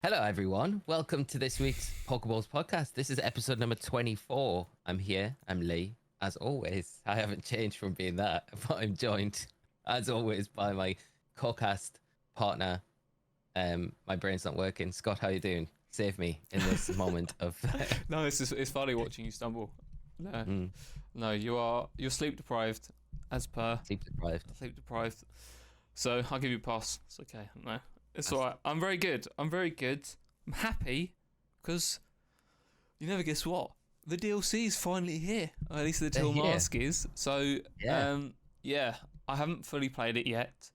Hello, everyone. Welcome to this week's Pokeballs Podcast. This is episode number 24. I'm here. I'm Lee. As always, I haven't changed from being that, but I'm joined, as always, by my co-cast partner. My brain's not working. Scott, how you doing? Save me in this moment of... No, it's funny watching you stumble. No, you're sleep deprived, as per. Sleep deprived. Sleep deprived. So I'll give you a pass. It's okay. No, it's alright. I'm very good. I'm happy because you never guess what? The DLC is finally here. Or at least the Teal Mask is. So yeah, I haven't fully played it yet.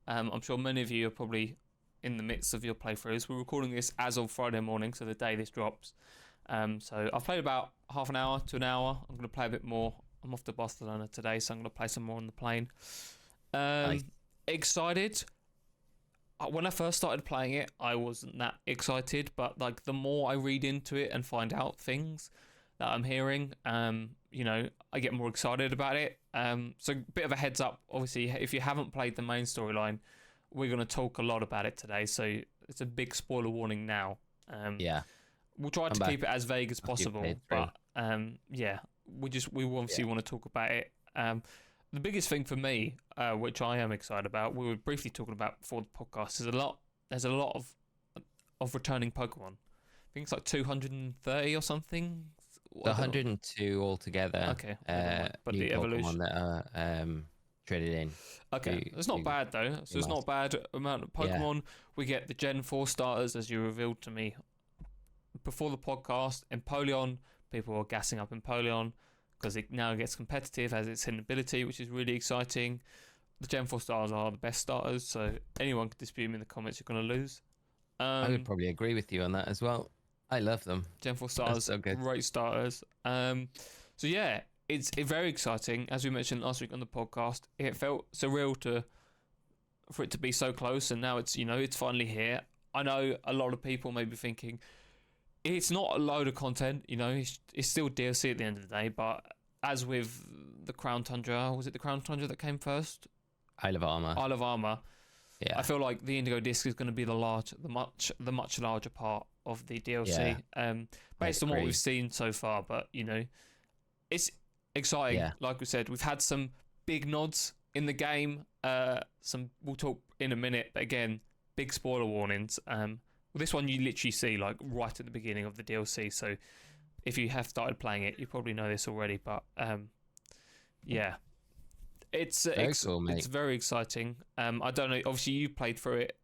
I'm sure many of you are probably in the midst of your playthroughs. We're recording this as of Friday morning, so the day this drops. So I've played about half an hour to an hour. I'm going to play a bit more. I'm off to Barcelona today, so I'm going to play some more on the plane. Nice. Excited. When I first started playing it, I wasn't that excited, but like the more I read into it and find out things that I'm hearing, I get more excited about it. So a bit of a heads up, obviously, if you haven't played the main storyline, we're going to talk a lot about it today, so it's a big spoiler warning now. We'll try to keep it as vague as possible, but we obviously want to talk about it. The biggest thing for me, which I am excited about, we were briefly talking about before the podcast, there's a lot of returning Pokemon. I think it's like 230 or something. 102 altogether. Okay. But new the evolution Pokemon that are traded in. Okay, it's not bad though. So it's not bad amount of Pokemon. Yeah. We get the Gen 4 starters, as you revealed to me before the podcast. Empoleon, people are gassing up Empoleon because it now gets competitive, has its hidden ability, which is really exciting. The Gen 4 starters are the best starters, so anyone can dispute me in the comments, you're going to lose. I would probably agree with you on that as well. I love them. Gen 4 starters, so great starters. So yeah, it's very exciting. As we mentioned last week on the podcast, it felt surreal for it to be so close, and now it's finally here. I know a lot of people may be thinking it's not a load of content, it's still DLC at the end of the day, but as with the Crown Tundra, was it the Crown Tundra that came first? Isle of Armor. Yeah. I feel like the Indigo Disk is going to be the much larger part of the DLC, based on what we've seen so far. But it's exciting. Yeah. Like we said, we've had some big nods in the game. We'll talk in a minute, but again, big spoiler warnings. This one you literally see like right at the beginning of the DLC. So if you have started playing it, you probably know this already. But it's cool, mate. It's very exciting. I don't know. Obviously, you played through it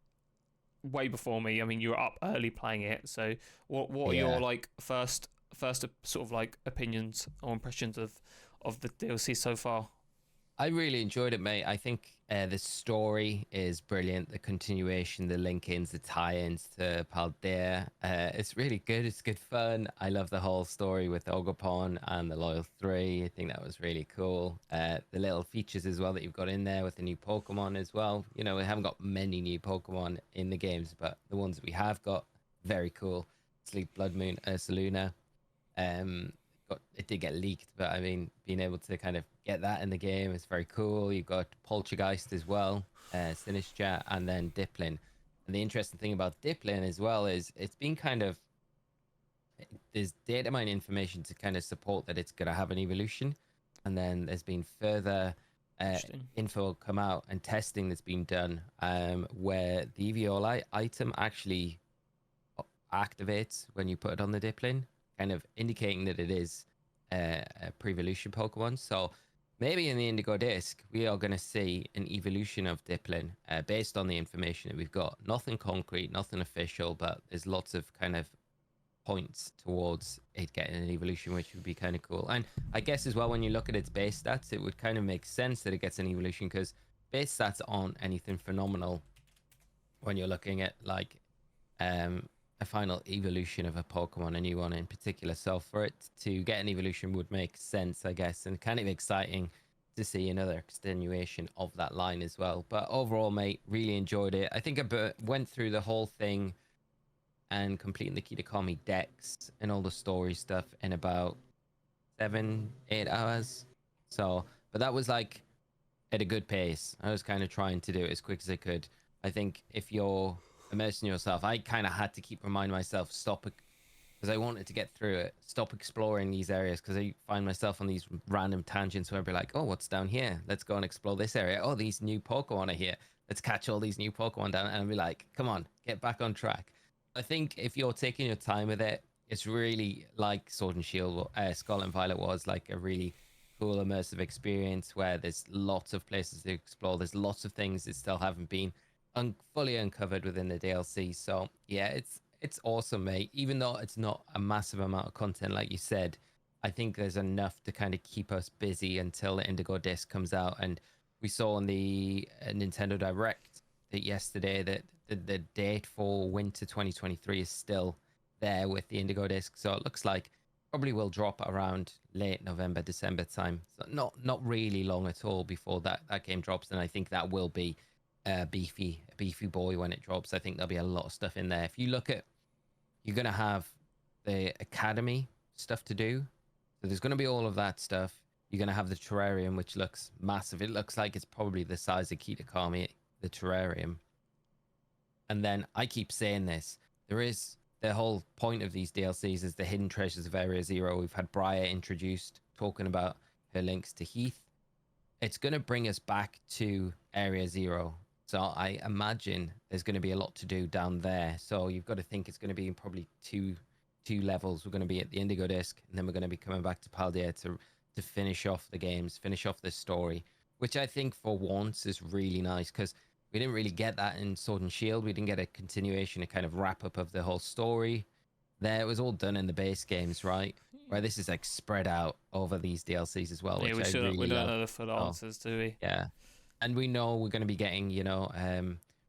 way before me. I mean, you were up early playing it. So what are your like first sort of like opinions or impressions of the DLC so far? I really enjoyed it, mate. I think the story is brilliant. The continuation, the link-ins, the tie-ins to Paldea. It's really good. It's good fun. I love the whole story with Ogerpon and the Loyal 3. I think that was really cool. The little features as well that you've got in there with the new Pokemon as well. We haven't got many new Pokemon in the games, but the ones that we have got, very cool. Sleep Blood Moon, Ursaluna. It did get leaked, but I mean, being able to kind of get that in the game is very cool. You've got Poltergeist as well, Sinistcha, and then Dipplin. And the interesting thing about Dipplin as well is it's been kind of, there's data mine information to kind of support that it's going to have an evolution. And then there's been further info come out and testing that's been done where the Evioli item actually activates when you put it on the Dipplin, kind of indicating that it is a pre-evolution Pokemon. So maybe in the Indigo Disk, we are going to see an evolution of Dipplin based on the information that we've got. Nothing concrete, nothing official, but there's lots of kind of points towards it getting an evolution, which would be kind of cool. And I guess as well, when you look at its base stats, it would kind of make sense that it gets an evolution because base stats aren't anything phenomenal when you're looking at like a final evolution of a Pokemon, a new one in particular. So for it to get an evolution would make sense, I guess, and kind of exciting to see another extenuation of that line as well. But overall, mate, really enjoyed it. I think I went through the whole thing and completing the Kitakami decks and all the story stuff in about 7-8 hours. So, but that was like at a good pace. I was kind of trying to do it as quick as I could. I think if you're immersing yourself. I kind of had to keep reminding myself, stop it, because I wanted to get through it. Stop exploring these areas, because I find myself on these random tangents where I'd be like, oh, what's down here? Let's go and explore this area. Oh, these new Pokemon are here. Let's catch all these new Pokemon down. And I'd be like, come on, get back on track. I think if you're taking your time with it, it's really like Sword and Shield, Scarlet and Violet was, like a really cool immersive experience where there's lots of places to explore. There's lots of things that still haven't been fully uncovered within the DLC. So yeah, it's awesome, mate. Even though it's not a massive amount of content, like you said, I think there's enough to kind of keep us busy until the Indigo Disk comes out. And we saw on the Nintendo Direct that yesterday that the date for winter 2023 is still there with the Indigo Disk. So it looks like probably will drop around late November, December time. So not really long at all before that game drops. And I think that will be a beefy boy when it drops. I think there'll be a lot of stuff in there. If you look at, you're going to have the Academy stuff to do. So there's going to be all of that stuff. You're going to have the terrarium, which looks massive. It looks like it's probably the size of Kitakami, the terrarium. And then I keep saying this, there is the whole point of these DLCs is the hidden treasures of Area Zero. We've had Briar introduced, talking about her links to Heath. It's going to bring us back to Area Zero. So I imagine there's going to be a lot to do down there. So you've got to think it's going to be in probably two levels. We're going to be at the Indigo Disk, and then we're going to be coming back to Paldea to finish off the games, finish off this story, which I think for once is really nice, because we didn't really get that in Sword and Shield. We didn't get a continuation, a kind of wrap up of the whole story. There, it was all done in the base games, right? Where this is like spread out over these DLCs as well. Yeah, which we don't know the full answers, do we? Yeah, and we know we're going to be getting,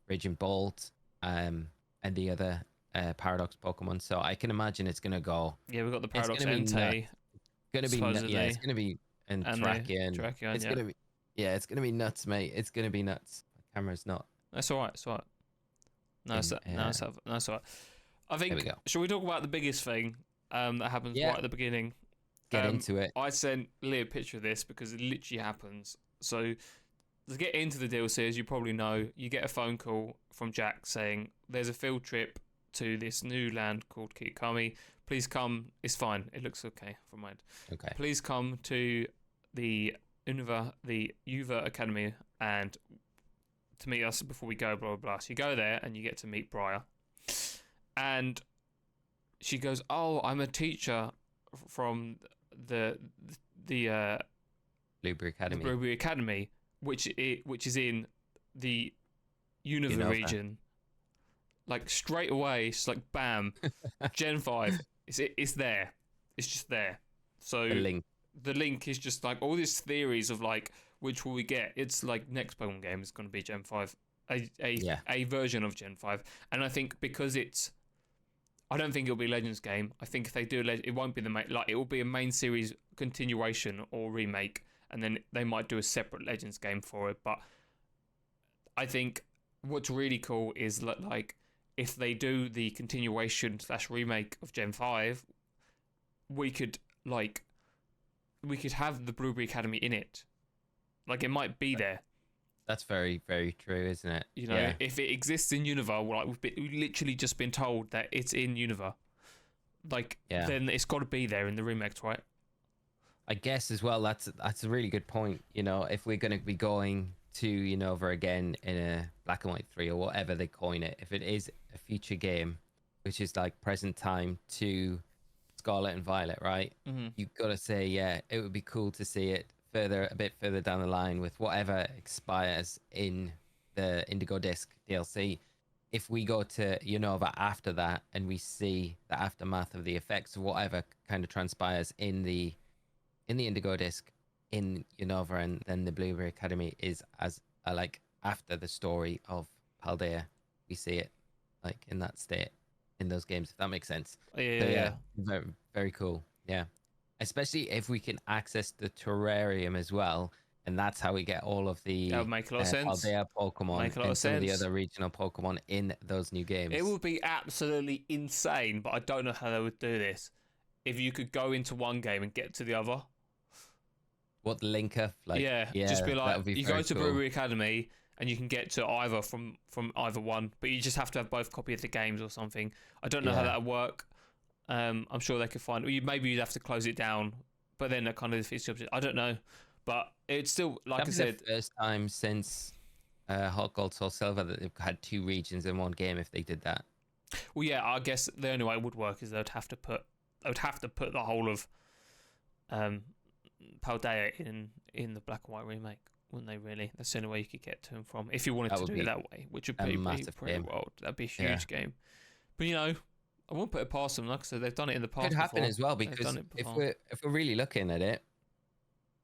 Raging Bolt, and the other Paradox Pokemon. So I can imagine it's going to go. Yeah, we've got the Paradox Entei. It's going to be it's going to be and Tracheon. It's going to be it's going to be nuts, mate. It's going to be nuts. My camera's not. That's all right. It's all right. No, it's all right. I think. Shall we talk about the biggest thing that happens right at the beginning? Get into it. I sent Lee a picture of this because it literally happens. So to get into the DLC, as you probably know, you get a phone call from Jack saying there's a field trip to this new land called Kitakami. Please come. It's fine. It looks okay from mine. Okay. Please come to the Unova Academy and to meet us before we go, blah, blah, blah. So you go there and you get to meet Briar. And she goes, oh, I'm a teacher from the Blueberry Academy. The Blueberry Academy, which is in the Unova region. Like straight away, it's like bam, Gen 5. It's there. It's just there. So the link is just like all these theories of like which will we get. It's like next Pokemon game is going to be Gen 5, a version of Gen 5, and I think because I don't think it'll be Legends game. I think if they do it won't be the main, like it will be a main series continuation or remake, and then they might do a separate Legends game for it. But I think what's really cool is like if they do the continuation / remake of Gen 5, we could have the Blueberry Academy in it. Like it might be there. That's very, very true, isn't it? You know, if it exists in Unova, we've literally just been told that it's in Unova. Then it's got to be there in the remakes, right? I guess as well. That's a really good point. You know, if we're going to be going to Unova again in a Black and White 3 or whatever they coin it, if it is a future game, which is like present time to Scarlet and Violet, right? Mm-hmm. You've got to say, it would be cool to see it a bit further down the line with whatever expires in the Indigo Disk DLC. If we go to Unova after that and we see the aftermath of the effects of whatever kind of transpires in the Indigo Disk in Unova, and then the Blueberry Academy is as like after the story of Paldea, we see it like in that state in those games, if that makes sense. Yeah. Very, very cool. Yeah. Especially if we can access the terrarium as well, and that's how we get all of the that would make a lot of sense. Paldea Pokemon and some of the other regional Pokemon in those new games. It would be absolutely insane, but I don't know how they would do this. If you could go into one game and get to the other. What link up? Just be like, you go to Blueberry Academy, and you can get to either from either one, but you just have to have both copy of the games or something. I don't know how that would work. I'm sure they could find. Maybe you'd have to close it down, but then that kind of defeats the object. I don't know, but it's still like I said. The first time since Hot Gold Soul Silver that they've had 2 regions in one game. If they did that, well, yeah, I guess the only way it would work is they'd have to put the whole of Paldea in the black and white remake, wouldn't they? Really, that's the only way you could get to them from if you wanted to do it that way, which would be pretty wild. That'd be a huge game, but I won't put it past them. Like I said, they've done it in the past. It could happen as well, because if we're really looking at it,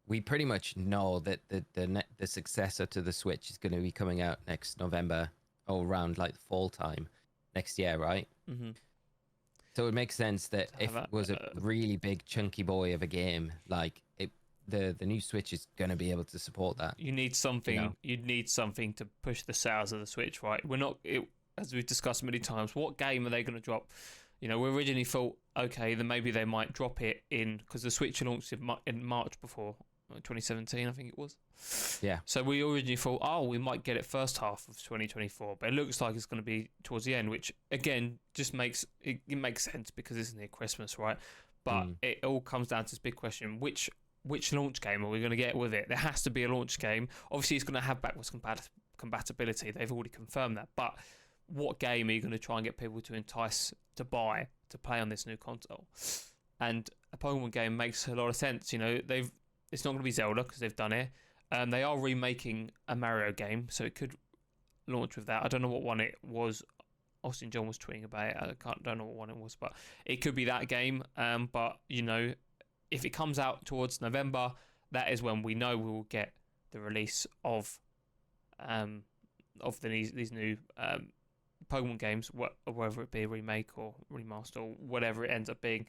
we pretty much know that the successor to the Switch is going to be coming out next November or around like fall time next year, right? Mm-hmm. So it makes sense that if it was a really big chunky boy of a game, like the new Switch is going to be able to support that. You need something. You'd need something to push the sales of the Switch, right? We're not. As we've discussed many times, what game are they going to drop? We originally thought, okay, then maybe they might drop it in, because the Switch launched in March before 2017, I think it was. Yeah. So we originally thought, we might get it first half of 2024, but it looks like it's going to be towards the end, which again just makes it makes sense because it's near Christmas, right? But it all comes down to this big question: which launch game are we going to get with it? There has to be a launch game. Obviously, it's going to have backwards compatibility. They've already confirmed that, but what game are you going to try and get people to entice to buy to play on this new console? And a Pokemon game makes a lot of sense. It's not going to be Zelda because they've done it. They are remaking a Mario game, so it could launch with that. I don't know what one it was. Austin John was tweeting about it. Don't know what one it was, but it could be that game. But if it comes out towards November, that is when we know we will get the release of these new Pokemon games, whether it be a remake or remaster or whatever it ends up being.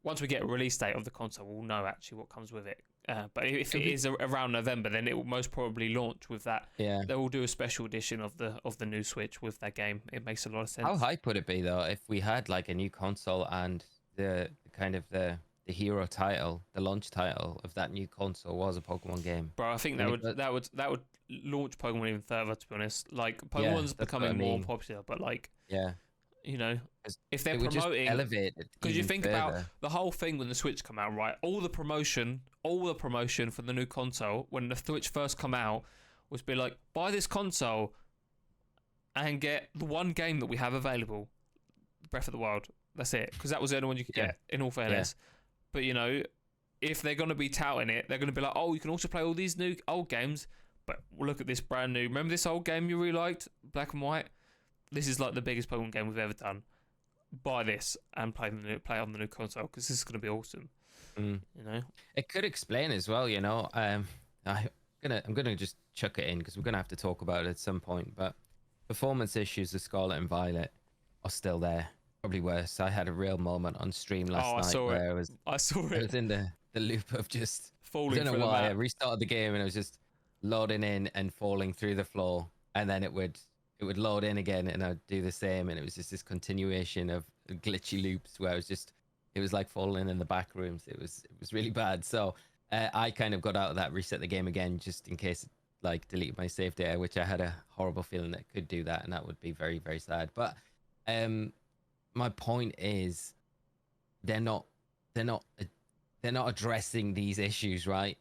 Once we get a release date of the console, we'll know actually what comes with it. But if it is around November, then it will most probably launch with that. Yeah, they will do a special edition of the new Switch with that game. It makes a lot of sense. How hype would it be though if we had like a new console and the kind of the hero title, the launch title of that new console was a Pokemon game? Bro, I think that would launch Pokemon even further. To be honest, like Pokemon's becoming more popular, but like if they're promoting, because you think about the whole thing when the Switch come out, right? All the promotion for the new console when the Switch first come out was be like, buy this console and get the one game that we have available, Breath of the Wild. That's it, because that was the only one you could get. In all fairness, but if they're going to be touting it, they're going to be like, you can also play all these new old games, but look at this brand new. Remember this old game you really liked, Black and White? This is like the biggest Pokemon game we've ever done. Buy this and play on the new console, because this is going to be awesome. It could explain as well. I'm gonna just chuck it in because we're gonna have to talk about it at some point. But performance issues of Scarlet and Violet are still there. Probably worse. I had a real moment on stream last night where I was in the loop of just falling. I don't know why. I restarted the game and I was just loading in and falling through the floor, and then it would load in again and I'd do the same, and it was just this continuation of glitchy loops where it was like falling in the back rooms. It was really bad. So I kind of got out of that, reset the game again just in case it like deleted my save data, which I had a horrible feeling that it could do that, and that would be very, very sad. But my point is they're not addressing these issues, right?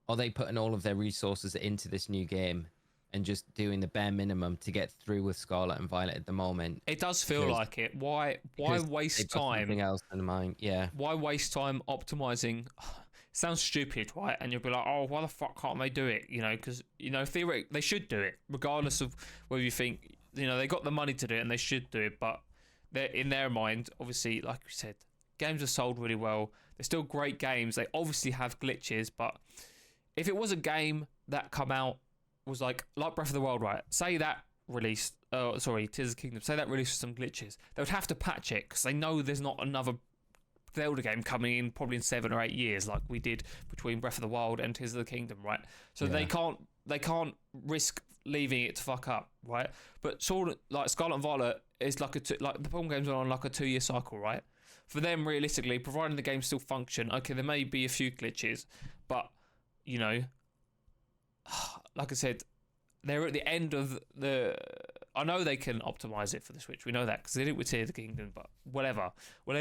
Are they putting all of their resources into this new game and just doing the bare minimum to get through with Scarlet and Violet at the moment? It does feel like it. Why waste time? Something else in mind, yeah. Why waste time optimizing? Sounds stupid, right? And you'll be like, why the fuck can't they do it? Because theoretically they should do it, regardless of whether you think they got the money to do it and they should do it. But they're in their mind, obviously, like we said, games are sold really well. They're still great games. They obviously have glitches, but if it was a game that come out was like Breath of the Wild, right? Say that released, Tears of the Kingdom. Say that released some glitches. They would have to patch it because they know there's not another Zelda game coming in probably in 7 or 8 years, like we did between Breath of the Wild and Tears of the Kingdom, right? So they can't risk leaving it to fuck up, right? But Scarlet and Violet is like the Pokemon games are on like a 2-year cycle, right? For them, realistically, providing the games still function, okay, there may be a few glitches, but like I said, they're at the end of the. I know they can optimize it for the Switch. We know that because they did it with Tears of the Kingdom. But whatever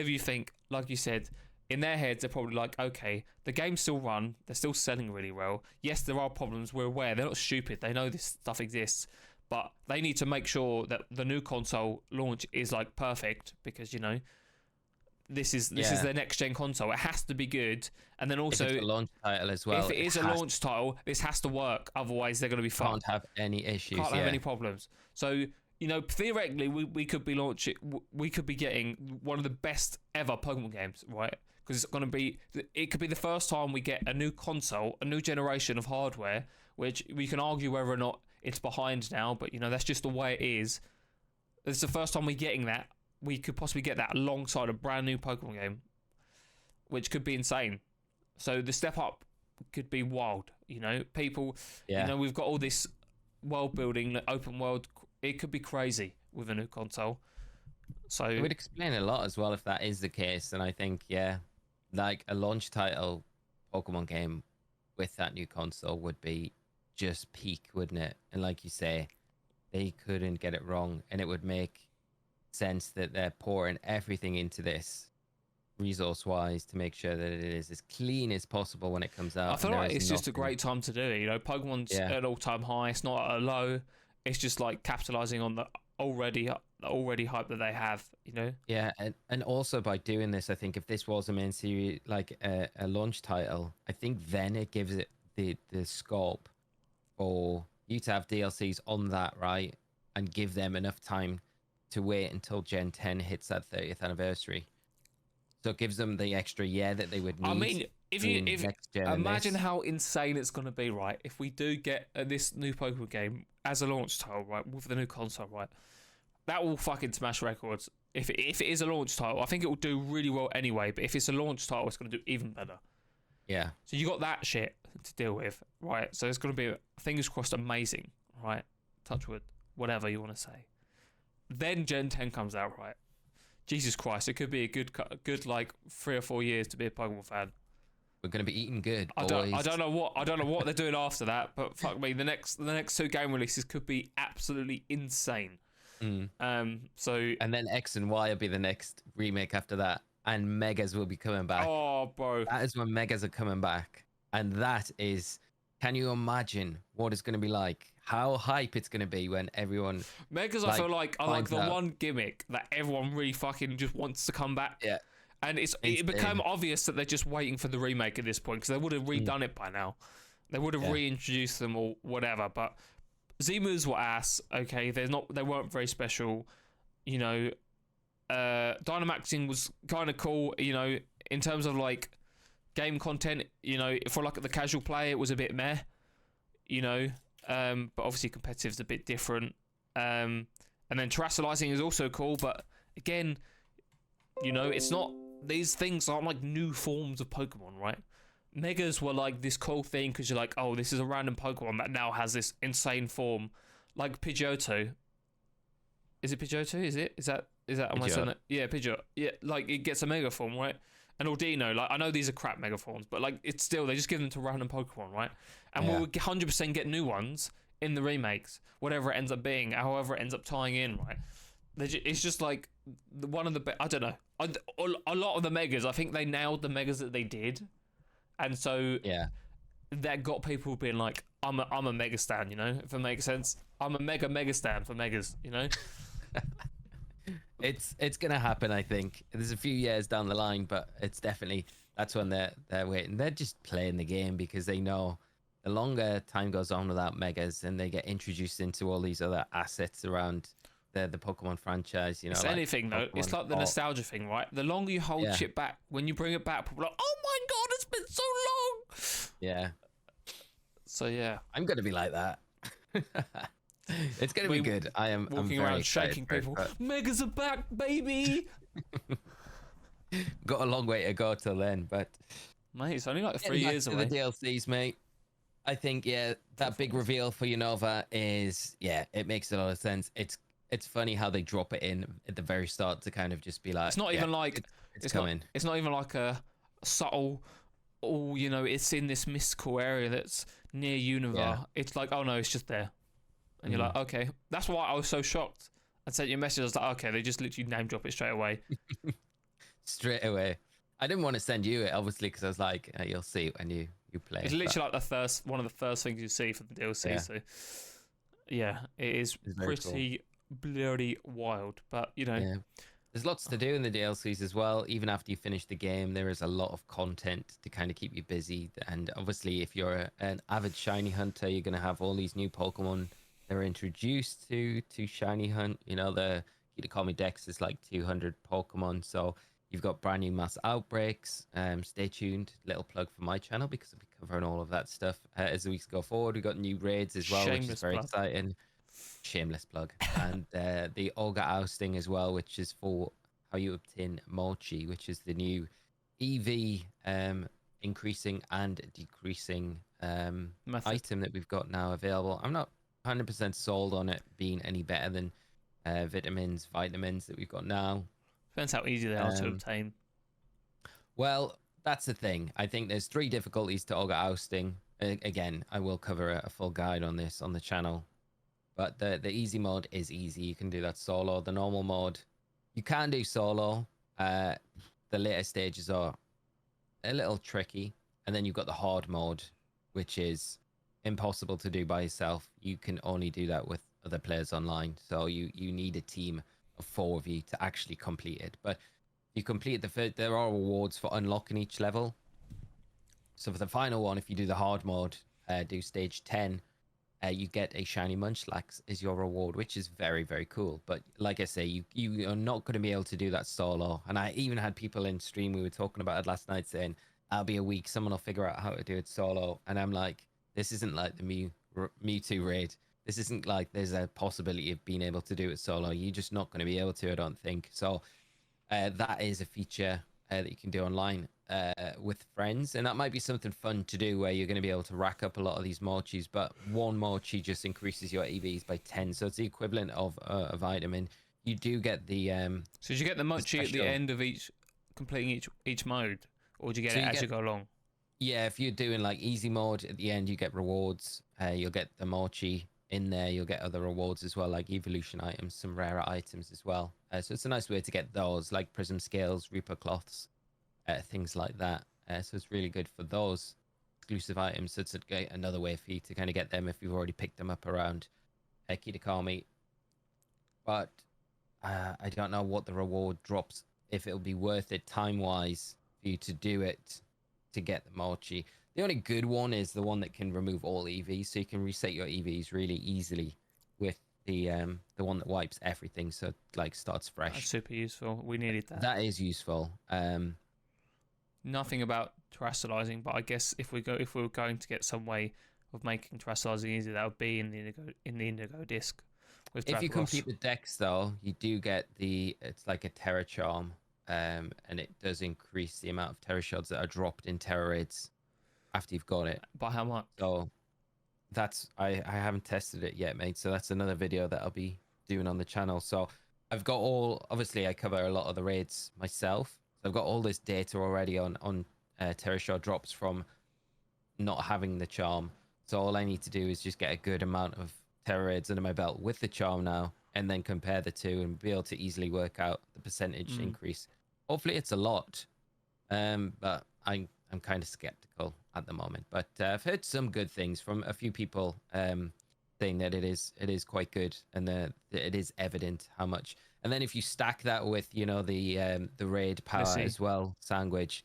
you think, like you said, in their heads they're probably like, okay, the game's still run. They're still selling really well. Yes, there are problems. We're aware. They're not stupid. They know this stuff exists. But they need to make sure that the new console launch is like perfect because this is their next gen console. It has to be good, and then also if it's a launch title as well. If it is a launch title, this has to work. Otherwise, they're going to be fucked. Can't have any issues. Can't have any problems. So theoretically, we could be launching. We could be getting one of the best ever Pokemon games, right? Because it's going to be. It could be the first time we get a new console, a new generation of hardware, which we can argue whether or not it's behind now, but that's just the way it is. It's the first time we're getting that. We could possibly get that alongside a brand new Pokemon game, which could be insane. So the step up could be wild. People. Yeah. We've got all this world building, open world. It could be crazy with a new console. So it would explain a lot as well if that is the case. And I think like a launch title Pokemon game with that new console would be just peak, wouldn't it? And like you say, they couldn't get it wrong, and it would make sense that they're pouring everything into this resource wise to make sure that it is as clean as possible when it comes out. I feel like it's just a great time to do it. Pokemon's at an all-time high. It's not at a low. It's just like capitalizing on the already hype that they have. Yeah, and also by doing this, I think if this was a main series, like a launch title, I think then it gives it the scope for you to have DLCs on that, right, and give them enough time to wait until Gen 10 hits that 30th anniversary. So it gives them the extra year that they would need. I mean, if imagine how insane it's going to be, right? If we do get this new Pokemon game as a launch title, right, with the new console, right, that will fucking smash records. If it is a launch title, I think it will do really well anyway. But if it's a launch title, it's going to do even better. Yeah. So you got that shit to deal with, right? So it's going to be, fingers crossed, amazing, right? Touch wood, whatever you want to say. Then Gen 10 comes out, right? Jesus Christ, it could be a good like 3 or 4 years to be a Pokemon fan. We're going to be eating good, boys. I don't know what they're doing after that, but fuck me, the next 2 game releases could be absolutely insane. So and then X and Y will be the next remake after that, and Megas will be coming back. Oh, bro, that is when Megas are coming back, and that is. Can you imagine what it's going to be like? How hype it's going to be when everyone... Megas, I feel like, are like the one gimmick that everyone really fucking just wants to come back. Yeah. And it became obvious that they're just waiting for the remake at this point, because they would have redone it by now. They would have reintroduced them or whatever. But Z-moves were ass. Okay, they weren't very special. Dynamaxing was kind of cool. In terms of like game content. For like the casual player, it was a bit meh. But obviously competitive's a bit different. And then terrestrializing is also cool, but again, it's not. These things aren't like new forms of Pokemon, right? Megas were like this cool thing because you're like, oh, this is a random Pokemon that now has this insane form, like Pidgeotto. Is it Pidgeotto? Is that? Am I saying that? Yeah, Pidgeot. Yeah, like it gets a Mega form, right? And Ordino, like I know these are crap Mega forms, but like it's still they just give them to random Pokemon, right? And we'll 100% get new ones in the remakes, whatever it ends up being, however it ends up tying in, right? It's just like one of the I don't know. A lot of the Megas, I think they nailed the Megas that they did, and so that got people being like, I'm a Mega stan, if it makes sense. I'm a Mega stan for Megas, It's gonna happen, I think. There's a few years down the line, but it's definitely that's when they're waiting. They're just playing the game because they know the longer time goes on without Megas and they get introduced into all these other assets around the Pokemon franchise, It's like anything though. It's like the nostalgia thing, right? The longer you hold shit back, when you bring it back, people are like, oh my god, it's been so long. Yeah. So yeah. I'm gonna be like that. It's gonna be good. I'm walking around shaking people. Megas are back, baby. Got a long way to go till then, but mate, it's only like 3 years away. The DLCs, mate. I think that big reveal for Unova is it makes a lot of sense. It's funny how they drop it in at the very start to kind of just be like. It's not even like it's coming. It's not even like a subtle. Oh, it's in this mystical area that's near Unova. Yeah. It's like, oh no, it's just there. And you're like, okay. That's why I was so shocked. I sent you a message. I was like, okay, they just literally name drop it straight away. Straight away. I didn't want to send you it, obviously, because I was like, you'll see it when you play. It's literally like one of the first things you see for the DLC. Yeah. So, yeah, it is pretty bloody wild. But, you know. Yeah. There's lots to do in the DLCs as well. Even after you finish the game, there is a lot of content to kind of keep you busy. And obviously, if you're an avid shiny hunter, you're going to have all these new Pokemon that are introduced to shiny hunt. You know, the Kitakami Dex is like 200 Pokemon. So you've got brand new mass outbreaks. Stay tuned. Little plug for my channel because I'll be covering all of that stuff as the weeks go forward. We've got new raids as well, which is very exciting. Shameless plug. And the Ogre ousting as well, which is for how you obtain Mochi, which is the new EV increasing and decreasing item that we've got now available. I'm not 100% sold on it being any better than vitamins that we've got now. Depends how easy they are to obtain. Well, that's the thing. I think there's 3 difficulties to Ogre ousting. Again, I will cover a full guide on this on the channel. But the easy mode is easy. You can do that solo. The normal mode, you can do solo. The later stages are a little tricky. And then you've got the hard mode, which is impossible to do by yourself. You can only do that with other players online. So you need a team of 4 of you to actually complete it. But you complete there are rewards for unlocking each level. So for the final one, if you do the hard mode, do stage 10, you get a shiny Munchlax as your reward, which is very, very cool. But like I say, you are not going to be able to do that solo. And I even had people in stream, we were talking about it last night, saying, I'll be a week, someone will figure out how to do it solo. And I'm like, this isn't like the Mewtwo raid. This isn't like there's a possibility of being able to do it solo. You're just not going to be able to, I don't think. So that is a feature that you can do online with friends, and that might be something fun to do where you're going to be able to rack up a lot of these Mochis, but 1 Mochi just increases your EVs by 10, so it's the equivalent of a vitamin. You do get the so did you get the Mochi at the end of completing each mode, or do you get it as you go along? Yeah, if you're doing like easy mode, at the end you get rewards. You'll get the Mochi in there. You'll get other rewards as well, like evolution items, some rarer items as well. So it's a nice way to get those, like prism scales, Reaper cloths, things like that. So it's really good for those exclusive items. So it's another way for you to kind of get them if you've already picked them up around Kitakami. But I don't know what the reward drops, if it'll be worth it time-wise for you to do it to get the Mochi. The only good one is the one that can remove all EVs, so you can reset your EVs really easily with the one that wipes everything, so it like starts fresh. That's super useful. We needed that. That is useful. Nothing about terrestrializing, but I guess if we were going to get some way of making terrestrializing easy, that would be in the Indigo Disk. If you complete the Dex, though, you do get it's like a Terra Charm, and it does increase the amount of Terra Shards that are dropped in Terra Raids after you've got it. By how much? So that's I haven't tested it yet, mate. So that's another video that I'll be doing on the channel. So I've got obviously I cover a lot of the raids myself. So I've got all this data already on Terra Shard drops from not having the charm. So all I need to do is just get a good amount of Terra raids under my belt with the charm now, and then compare the two and be able to easily work out the percentage increase. Hopefully it's a lot, but I'm kind of skeptical at the moment. But I've heard some good things from a few people saying that it is quite good, and that it is evident how much. And then if you stack that with the raid power as well, Sandwich,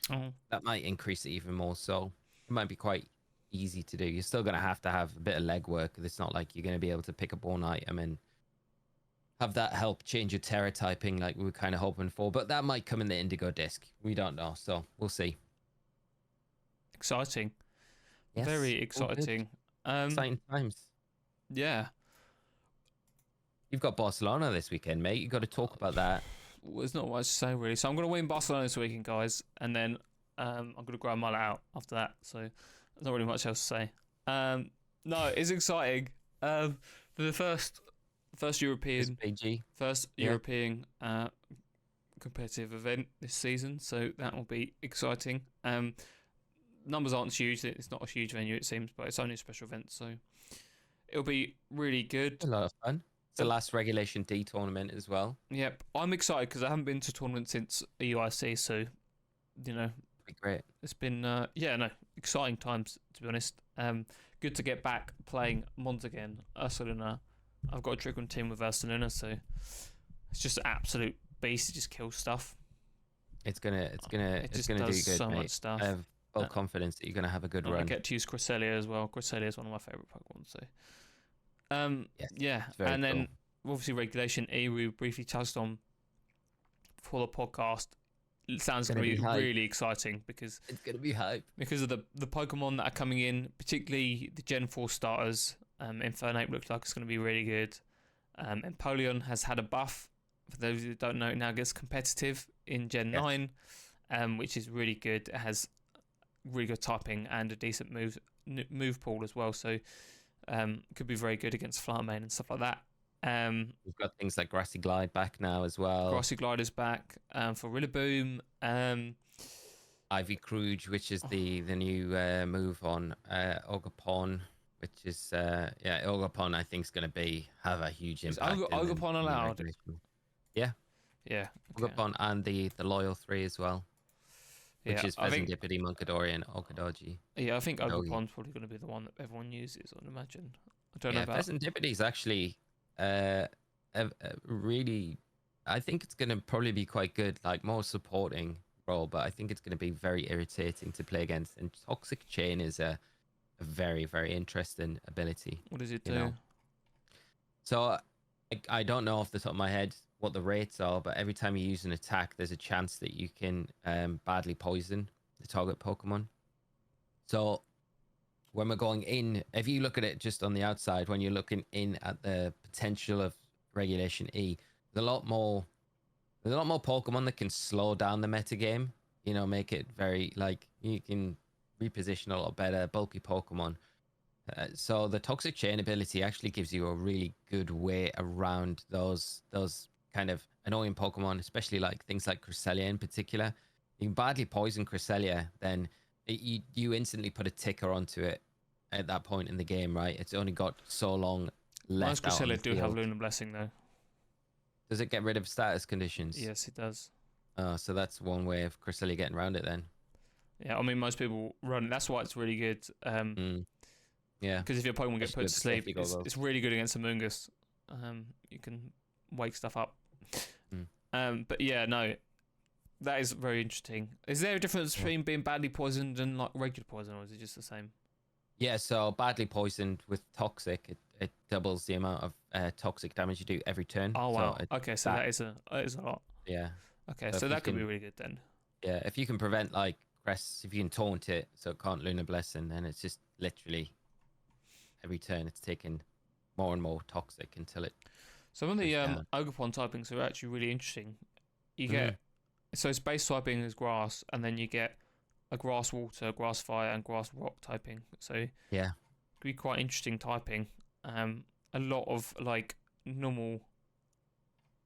that might increase it even more. So it might be quite easy to do. You're still going to have a bit of legwork. It's not like you're going to be able to pick up one item and have that help change your Terra typing like we were kind of hoping for. But that might come in the Indigo Disk. We don't know, so we'll see. Exciting. Yes, very exciting. Exciting times. Yeah. You've got Barcelona this weekend, mate. You've got to talk about that. Well, there's not much to say, really. So I'm going to win Barcelona this weekend, guys. And then I'm going to grow a mullet out after that. So there's not really much else to say. No, it's exciting. For the first European European competitive event this season. So that will be exciting. Numbers aren't huge. It's not a huge venue, it seems, but it's only a special event. So It'll be really good. A lot of fun. It's the last Regulation D tournament as well. Yep, I'm excited because I haven't been to a tournament since EUIC, so you know, Be great. it's been exciting times to be honest. Good to get back playing Mons again. Barcelona, I've got a trick on team with Barcelona, so it's just an absolute beast. It just kills stuff. It's gonna do good, so mate. much stuff. I have full confidence that you're gonna have a good run. I get to use Cresselia as well. Cresselia is one of my favorite Pokemon. So, Yes, yeah, and then obviously Regulation E we briefly touched on for the podcast. It sounds going to be really exciting because it's going to be hype because of the Pokemon that are coming in, particularly the Gen 4 starters. Infernape looks like it's going to be really good. Empoleon has had a buff. For those who don't know, it now gets competitive in Gen 9, which is really good. It has really good typing and a decent move pool as well. So could be very good against Flymain and stuff like that. We've got things like Grassy Glide back now as well. Grassy Glide is back for Rillaboom. Ivy Crouge, which is the new move on Ogerpon, which is Ogerpon I think is going to have a huge impact. Is Ogerpon allowed? Yeah. Okay. Ogerpon and the Loyal 3 as well. Which is Pheasantipity, Munkidori, and Okadoji. Yeah, I think Ogerpon's probably going to be the one that everyone uses, I'd imagine. I don't know about... Pheasantipity is actually really... I think it's going to probably be quite good, like more supporting role, but I think it's going to be very irritating to play against. And Toxic Chain is a very, very interesting ability. What does it do? So I don't know off the top of my head what the rates are, but every time you use an attack, there's a chance that you can badly poison the target Pokemon. So when we're going in, if you look at it just on the outside, when you're looking in at the potential of Regulation E, there's a lot more Pokemon that can slow down the metagame, make it very, like, you can reposition a lot better, bulky Pokemon. So the Toxic Chain ability actually gives you a really good way around those kind of annoying Pokemon, especially like things like Cresselia in particular. You can badly poison Cresselia, then you instantly put a ticker onto it at that point in the game, right? It's only got so long left. Most Cresselia do have Lunar Blessing though. Does it get rid of status conditions? Yes, it does. Oh, so that's one way of Cresselia getting around it then. Yeah, I mean, most people run it. That's why it's really good. Yeah. Because if your Pokemon gets put to sleep, it's really good against Amoonguss. You can wake stuff up. But yeah, no, that is very interesting. Is there a difference between being badly poisoned and like regular poison, or is it just the same? Yeah, so badly poisoned with toxic, it doubles the amount of toxic damage you do every turn. Oh wow. So okay, so that is a lot. Yeah. Okay, so that could be really good then. Yeah, if you can prevent like if you can taunt it so it can't Lunar Blessing, then it's just literally every turn it's taking more and more toxic until it. Some of the Ogerpon typings are actually really interesting. You get so its base typing is grass, and then you get a grass water, grass fire, and grass rock typing. So yeah, it could be quite interesting typing. A lot of like normal,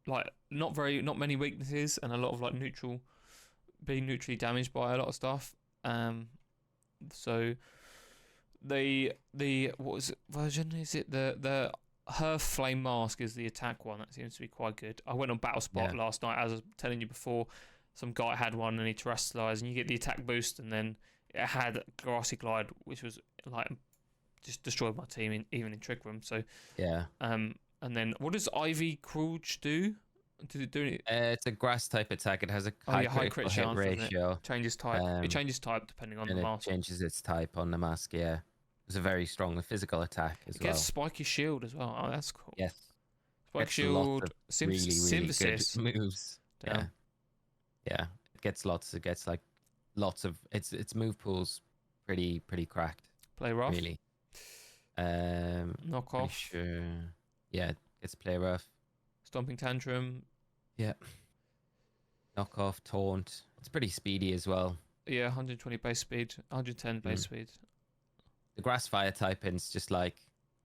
like not many weaknesses, and a lot of like being neutrally damaged by a lot of stuff. So the what was it version? Is it the her Flame Mask is the attack one that seems to be quite good. I went on BattleSpot last night, as I was telling you before. Some guy had one and he terrestrialized, and you get the attack boost, and then it had Grassy Glide, which was like just destroyed my team even in Trick Room. So yeah. And then what does Ivy Crouch do? Does it do anything? It's a grass type attack. It has a high crit chance ratio. It changes type. It changes type depending on the mask. It changes its type on the mask. Yeah. It's a very strong physical attack as well. It gets Spiky Shield as well. Oh, that's cool. Yes. Spiky Shield, Synthesis. Good moves. Damn. Yeah. It gets lots of its move pool's pretty cracked. Play rough. Really. Knock off. Sure. Yeah, it gets play rough. Stomping Tantrum. Yeah. Knock off, taunt. It's pretty speedy as well. Yeah, 120 base speed, 110 base speed. The grass fire typing's just like,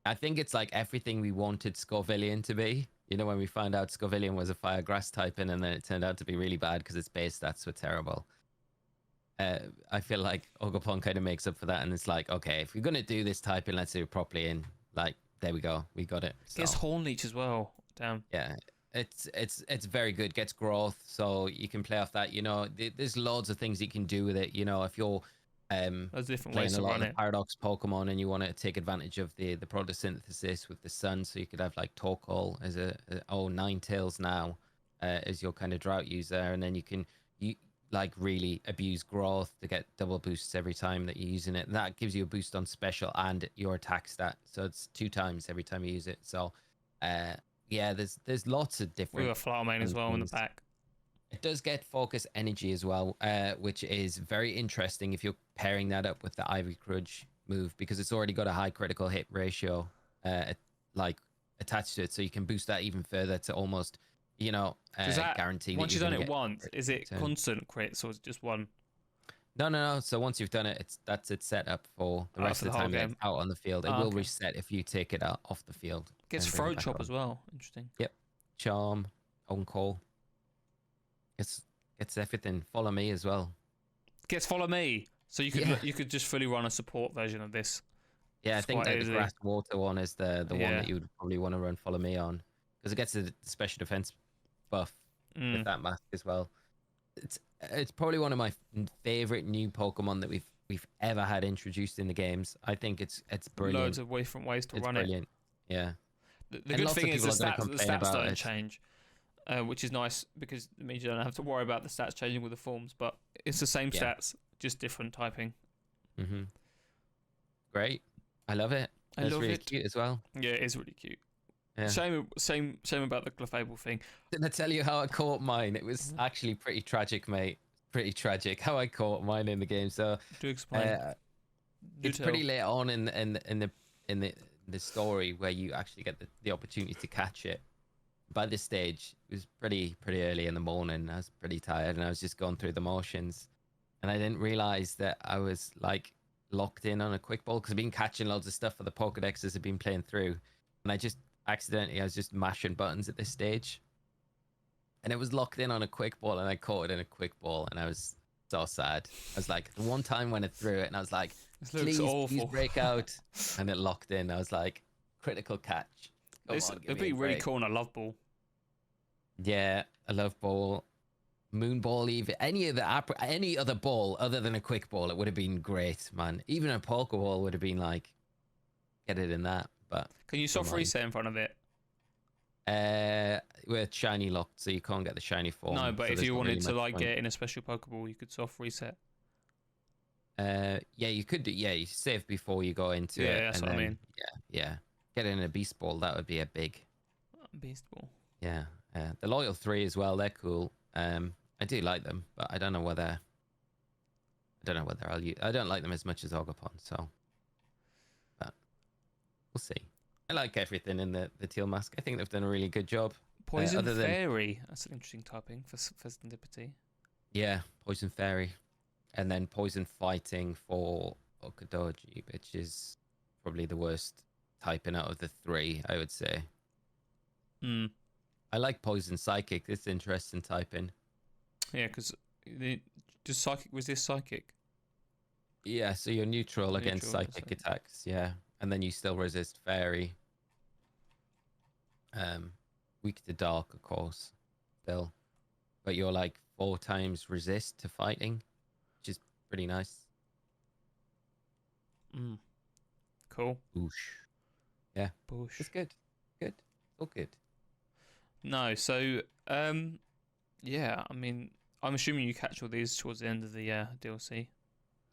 I think it's like everything we wanted Scorvillion to be. When we found out Scorvillion was a fire grass typing, and then it turned out to be really bad because its base stats were terrible. I feel like Ogerpon kind of makes up for that, and it's like, okay, if we're gonna do this typing, let's do it properly and like There we go. We got it. So, Gets Horn Leech as well. Damn. yeah, it's very good. Gets growth, so you can play off that. You know, there's loads of things you can do with it. You know, if you're There's different playing ways a to lot run of the it. Paradox Pokemon and you want to take advantage of the photosynthesis with the sun, so you could have like Torkoal as a Ninetales now as your kind of drought user, and then you like really abuse growth to get double boosts every time that you're using it. And that gives you a boost on special and your attack stat, so it's 2 times every time you use it. So yeah, there's lots of different. With a Flowermane as well in the things. back. It does get focus energy as well, which is very interesting if you're pairing that up with the Ivy Crudge move, because it's already got a high critical hit ratio like attached to it, so you can boost that even further to almost, you know, guarantee. Once that you've done you're it once, is it turn. constant crits or is it just one? No. So once you've done it, that's it set up for the rest for of the the time whole that it's game. out on the field. It Oh, will okay. reset if you take it out off the field. Gets and bring it Throat back Chop on. as well. Interesting. Yep. Charm, On Call. It's everything. Follow me as well. Gets Follow Me. So you could just fully run a support version of this. Yeah, I It's think quite like the easy. grass water one is the one Yeah. that you would probably want to run Follow Me on, because it gets a special defense buff with that mask as well. It's probably one of my favorite new Pokemon that we've ever had introduced in the games. I think it's brilliant. Loads of different ways to It's run brilliant. Yeah. it. The And good lots of thing is the people are gonna stats complain about don't it. change, which is nice because it means you don't have to worry about the stats changing with the forms. But it's the same Yeah. stats, just different typing. Great. I love it. I It's love really it. cute as well. Yeah, it is really cute. Yeah. Shame about the Clefable thing. Didn't I tell you how I caught mine? It was actually pretty tragic, mate. Pretty tragic how I caught mine in the game. So Do explain. Do it's tell. pretty late on in the story where you actually get the opportunity to catch it. By this stage, it was pretty early in the morning. I was pretty tired and I was just going through the motions, and I didn't realize that I was like locked in on a quick ball, because I've been catching loads of stuff for the Pokedexes I've been playing through, and I was just mashing buttons at this stage, and it was locked in on a quick ball, and I caught it in a quick ball, and I was so sad. I was like, the one time when I threw it, and I was like, This looks please awful. break out, and it locked in. I was like, critical catch. Come on, give It'd me be a really break. cool in a Love Ball. Yeah, a love ball, moon ball, even any other ball other than a quick ball, it would have been great, man. Even a Pokeball would have been like, get it in that. But Can you soft Come on. reset in front of it? we're shiny locked, so you can't get the shiny form. No, but so if there's you not wanted really to much like point. get in a special Pokeball, you could soft reset. Yeah, you could do. Yeah, you save before you go into Yeah, it. that's and what I then, mean. Yeah. Get in a Beast Ball. That would be a big. Beast Ball. Yeah. The Loyal 3 as well. They're cool. I do like them, but I don't know whether I'll use. I don't like them as much as Ogerpon. So, but we'll see. I like everything in the Teal Mask. I think they've done a really good job. Poison other than- Fairy. That's an interesting typing for Serendipity. Yeah, Poison Fairy, and then Poison Fighting for Okadoji, which is probably the worst typing out of the 3, I would say. I like Poison Psychic. It's interesting typing. Yeah, because just Psychic was this Psychic? Yeah, so you're neutral against Neutral, psychic so- attacks, yeah. And then you still resist fairy. Weak to dark, of course, still. But you're like 4 times resist to fighting, which is pretty nice. Cool. Boosh. Yeah, Bush. it's good. Good. All good. No, so yeah, I mean, I'm assuming you catch all these towards the end of the DLC.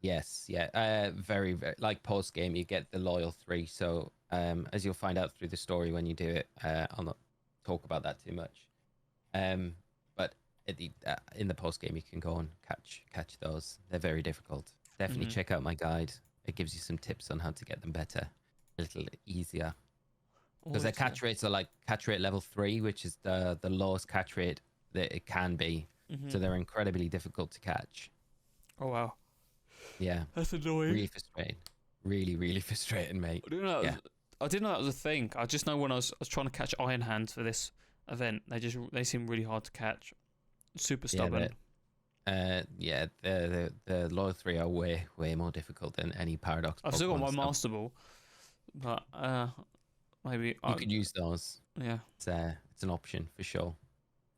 Yes, yeah. Very, very like post game, you get the loyal 3. So, as you'll find out through the story when you do it, I'll not talk about that too much. But in the post game, you can go and catch those. They're very difficult. Definitely check out my guide. It gives you some tips on how to get them better, a little easier. Because their catch rates are like catch rate level 3, which is the lowest catch rate that it can be. So they're incredibly difficult to catch. Oh wow, Yeah, that's annoying. really frustrating. Really, really frustrating, mate. I didn't know. Yeah. I didn't know that was a thing. I just know when I was trying to catch Iron Hands for this event, they seem really hard to catch. Super stubborn. Yeah, the loyal 3 are way more difficult than any paradox. I've still got Pokemon, my so- Master Ball, but Maybe you could use those. Yeah. It's an option for sure.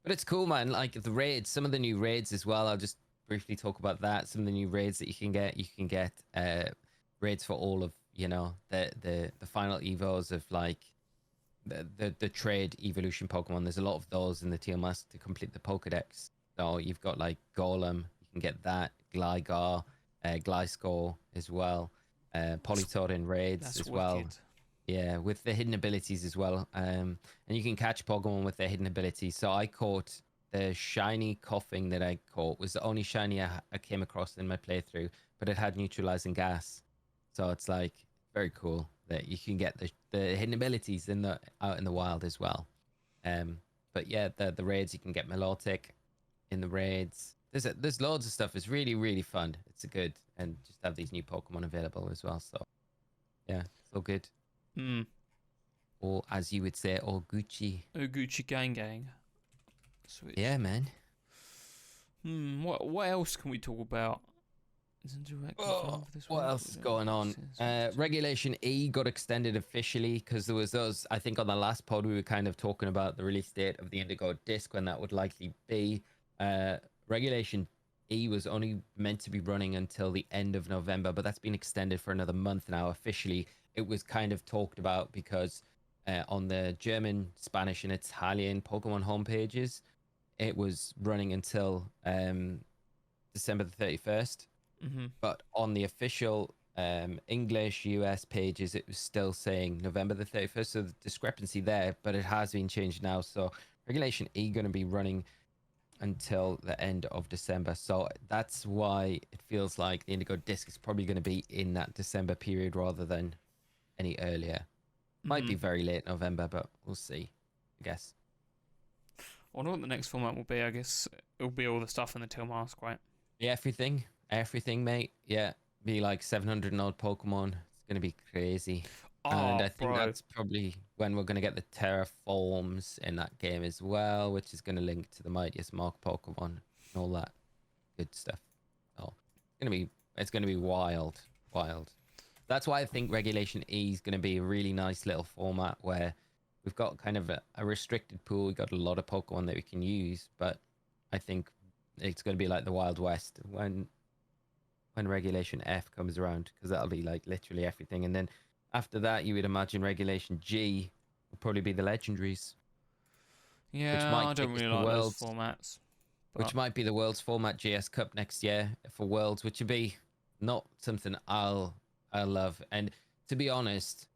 But it's cool, man. Like the raids, some of the new raids as well. I'll just briefly talk about that. Some of the new raids that you can get. You can get raids for all of, you know, the final evos of like the trade evolution Pokemon. There's a lot of those in the Teal Mask to complete the Pokedex. So you've got like Golem, you can get that, Gligar, Gliscor as well, Politoed in raids That's as well. wicked. Yeah, with the hidden abilities as well. And you can catch Pokemon with their hidden abilities. So I caught the shiny Coughing that I caught was the only shiny I came across in my playthrough, but it had neutralizing gas. So it's like very cool that you can get the hidden abilities out in the wild as well. But yeah, the raids, you can get Milotic in the raids. There's loads of stuff. It's really, really fun. It's good, and just have these new Pokemon available as well. So yeah, it's all good. Or as you would say, or Gucci. Oh, Gucci gang. Switch. Yeah, man. What else can we talk about? What else is going on? Regulation E got extended officially because there was those. I think on the last pod we were kind of talking about the release date of the Indigo Disk, when that would likely be. Regulation E was only meant to be running until the end of November, but that's been extended for another month now officially. It was kind of talked about because on the German, Spanish, and Italian Pokemon homepages, it was running until December the 31st. But on the official English, US pages, it was still saying November the 31st. So the discrepancy there, but it has been changed now. So Regulation E going to be running until the end of December. So that's why it feels like the Indigo Disk is probably going to be in that December period rather than any earlier. Might be very late November, but we'll see, I guess. I wonder what the next format will be. I guess it'll be all the stuff in the Teal Mask, right? Yeah, everything, mate. Yeah, be like 700 and odd Pokemon. It's going to be crazy. And I think that's probably when we're going to get the Terraforms in that game as well, which is going to link to the Mightiest Mark Pokemon and all that good stuff. Oh, it's going to be wild. That's why I think Regulation E is going to be a really nice little format where we've got kind of a restricted pool. We've got a lot of Pokemon that we can use, but I think it's going to be like the Wild West when Regulation F comes around, because that'll be like literally everything. And then after that, you would imagine Regulation G will probably be the legendaries. Yeah, I don't really like those formats. Which might be the World's format GS Cup next year for Worlds, which would be not something I'll love. And to be honest,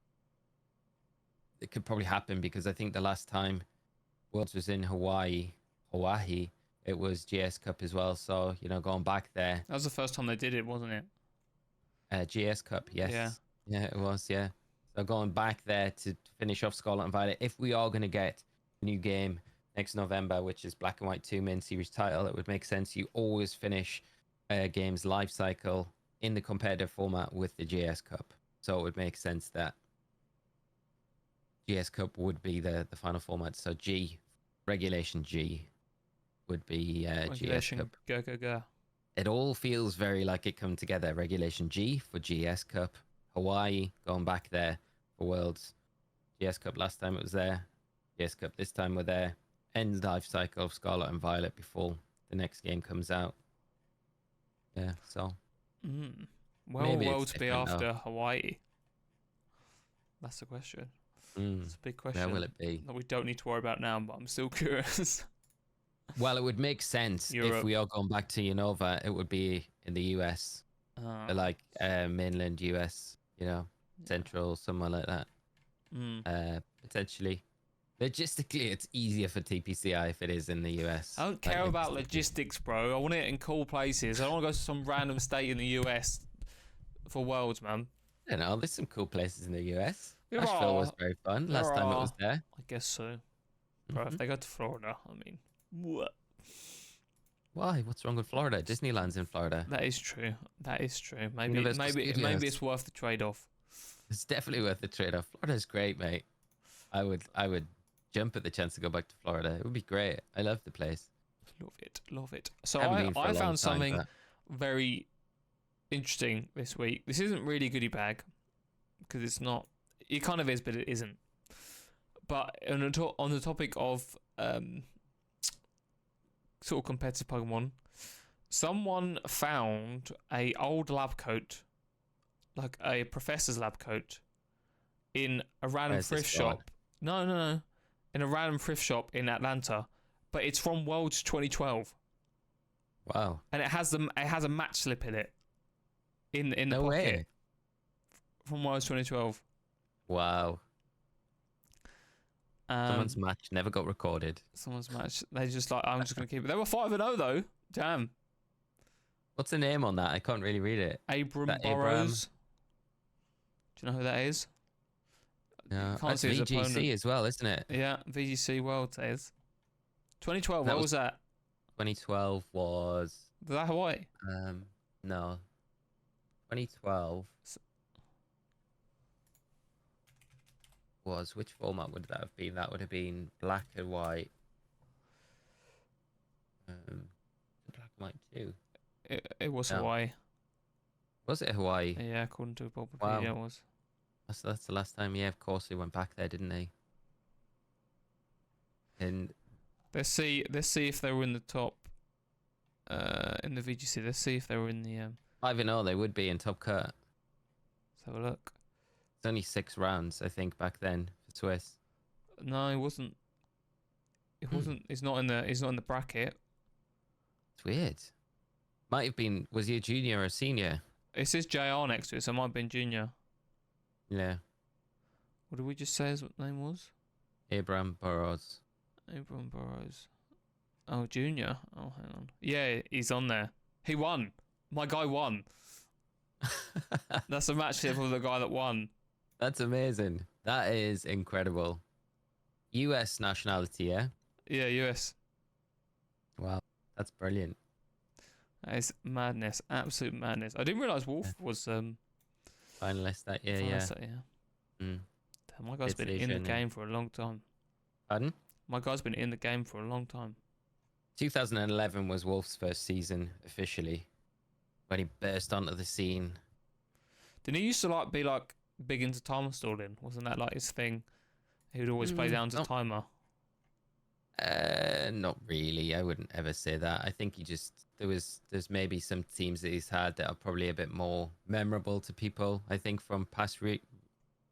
it could probably happen because I think the last time Worlds was in Hawaii, it was GS Cup as well. So, you know, going back there. That was the first time they did it, wasn't it? GS Cup, yes. Yeah. Yeah, it was, yeah. So going back there to finish off Scarlet and Violet, if we are going to get a new game next November, which is Black and White 2 main series title, it would make sense you always finish a game's life cycle in the competitive format with the GS Cup. So it would make sense that GS Cup would be the final format. So Regulation G would be GS Cup. Go. It all feels very like it come together. Regulation G for GS Cup. Hawaii, going back there for Worlds. GS Cup last time it was there. GS Cup this time we're there. End life cycle of Scarlet and Violet before the next game comes out. Yeah, so. Well, Worlds be after Hawaii? That's the question. It's a big question. Where will it be? That we don't need to worry about now, but I'm still curious. Well, it would make sense if we are going back to Unova. It would be in the US, like mainland US, you know, central, somewhere like that. Potentially. Logistically, it's easier for TPCI if it is in the US. I don't care about logistics, bro. I want it in cool places. I don't want to go to some random state in the US for Worlds, man. I don't know. There's some cool places in the US. Nashville was very fun last time it was there. I guess so. Bro, if they go to Florida, I mean, what? Why? What's wrong with Florida? Disneyland's in Florida. That is true. Maybe it's worth the trade-off. It's definitely worth the trade-off. Florida's great, mate. I would jump at the chance to go back to Florida. It would be great. I love the place. Love it. So I found something very interesting this week. This isn't really goodie bag because it's not. It kind of is, but it isn't. But on the topic of sort of competitive Pokemon, someone found a old lab coat, like a professor's lab coat, in a random thrift shop. No. In a random thrift shop in Atlanta, but it's from Worlds 2012. Wow. And it has a match slip in it. In the No pocket. way. From Worlds 2012. Wow. Someone's match never got recorded. Someone's match. They just like, I'm just gonna keep it. They were 5-0 though. Damn. What's the name on that? I can't really read it. Abram Burrows. Do you know who that is? No, Can't that's see his VGC opponent. as well, isn't it? Yeah, VGC World says. 2012, That what was that? 2012 was... Was that Hawaii? No. 2012 was... Which format would that have been? That would have been black and white. Black and white too. It was No. Hawaii. Was it Hawaii? Yeah, according to Wikipedia, Wow. it was. That's the last time. Yeah, of course they went back there, didn't they? And Let's see if they were in the top. In the VGC, let's see if they were in the. 5-0, they would be in top cut. Let's have a look. It's only 6 rounds, I think, back then for Swiss. No, it wasn't. It wasn't. It's not in the. It's not in the bracket. It's weird. Might have been. Was he a junior or a senior? It says JR next to it, so it might have been junior. Yeah. What did we just say his name was? Abram Burrows. Abram Burrows. Oh, junior. Oh, hang on. Yeah, he's on there. He won. My guy won. That's a match here for the guy that won. That's amazing. That is incredible. US nationality, yeah? Yeah, US. Wow. That's brilliant. That is madness. Absolute madness. I didn't realise Wolf was Finalist that year, yeah. finalist that year. Mm. Damn, my guy's been in the game for a long time. Pardon? My guy's been in the game for a long time. 2011 was Wolf's first season officially, when he burst onto the scene. Didn't he used to like be like big into timer stalling? Wasn't that like his thing? He would always play down to no. timer. Not really. I wouldn't ever say that. I think there's maybe some teams that he's had that are probably a bit more memorable to people. I think from past